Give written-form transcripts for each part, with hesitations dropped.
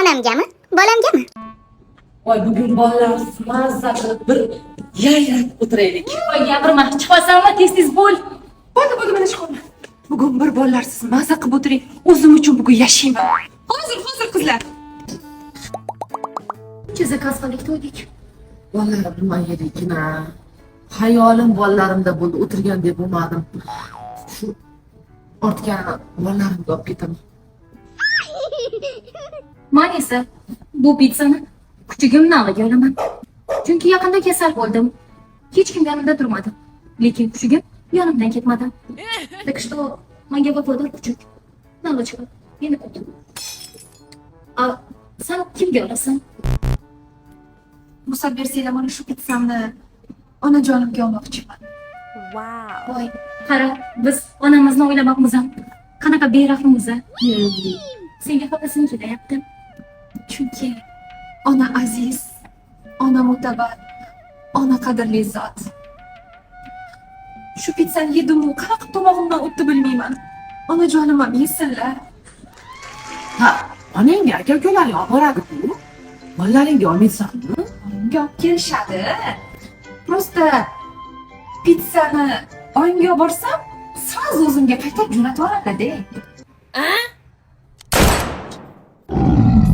Onamgami, bolamgami? Voy, bugun bolalar mazza qilib bir yayrab o'tiraylik. Voy, gapirma, chiqasanmi, tez-tez bo'l. Bo'ldi, mana chiqaman. Bugun bir bolalarsiz mazza qilib o'tiring. O'zim uchun bugun yashayman. Hozir qizlar. Necha zakaz qildik, to'ydik. Bolalarim nima yedikina. Hayolim bolalarimda bo'ldi, o'tirgan deb bo'lmadim. Shu ortgan bolalarimga olib ketaman. Men esa bu pitssani kuchugimni olga olaman. Chunki yaqinda kasal bo'ldim. Hech kim yonimda turmadi. Lekin kuchugim yonimdan ketmadi. Так что menga vafodor kuchuk. Navbatchi, meni kut. Sen kimga olasan? Ruxsat bersanglar, mana shu pitsamni onajonimga olmoqchiman. Voy, qara, biz onamizni o'ylamoqmiz ham. Qanaqa berahmimiz a? Senga xafasin kelayapti. Chunki ona aziz, ona mo'tabar, ona qadrli zot. Shu pitsani yedim-u, qanaqa tomog'imdan o'tdi bilmayman. Onajonim ham yesinlar. Ha, onangga aka-ukalaring olib boradi-ku. Bolalaringga olmaysanmi? Oyimga olib kelishadi. Prosta pitsani oyimga olib borsam, sraz o'zimga qaytib jo'natib yuboradi-da.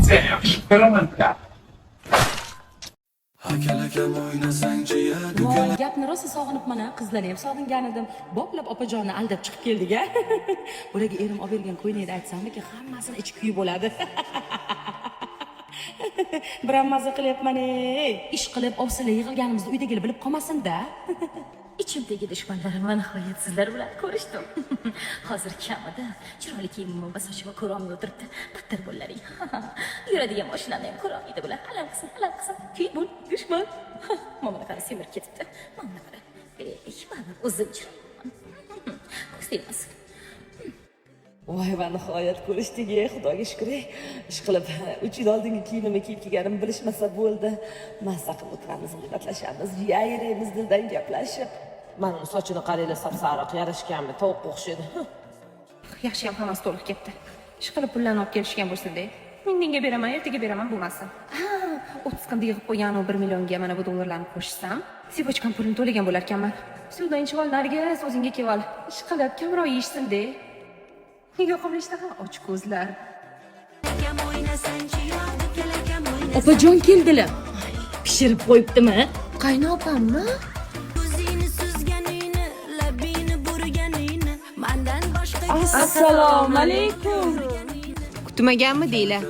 Sen yaxshi ko'raman-da. Voy, gapni rosa sog'inibman, qizlarni ham sog'ingan edim. Boplab opajonni aldab chiqib keldik-a. Bularga erim olib bergan qo'yningni aytsamki, hammasini ichi kuyib bo'ladi. Biram mazza qilyapman-ey. Ish qilib, ovsila yig'ilganimizni uydagilar bilib qolmasin-da. Ichimdagi dushmanlarim nihoyat sizlar bilan ko'rishdim. Hozir kamida chiroyli kiyimim va sochim ko'rolmay o'tiribdi. Battar bo'llaring. Yuradigan mashinani ham ko'rolmaydi bular. Alam qilsin. Kuy bo'l, dushman. Mana qara semirib ketibdi. Mana qara. Mana o'zim chiroyli. Ko'rsangiz. Voy, va nihoyat ko'rishdik, Xudoga shukr. Ish qilib, 3 yil oldingi kiyimimni kiyib kelganimni bilishmasa bo'ldi. Mazza qilib o'tiramiz, g'iybatlashamiz, yayraymiz, dildan gaplashib. Mana sochini qaranglar, sap-sariq yarashganmi, tovuqqa o'xshaydi. Yaxshi ham hammasi to'liq ketdi. Ish qilib pullarni olib kelishgan bo'lsin-da. Menga beraman, ertaga beraman bo'lmasin. 30 kunda yig'ib qo'ygan 1 millionga mana bu dollarlarni qo'shsam, Sibochkam pulini to'lagan bo'lar ekanman. Suvdan ichib ol, nariga o'zingga kelib ol. Ish qilib kamroq yeyishsin-da. Nega qilishda ham och ko'zlar. Opajon keldilar. Pishirib qo'yibdimi? Qaynopammi? Assalomu alaykum. Kutmaganmi deylar?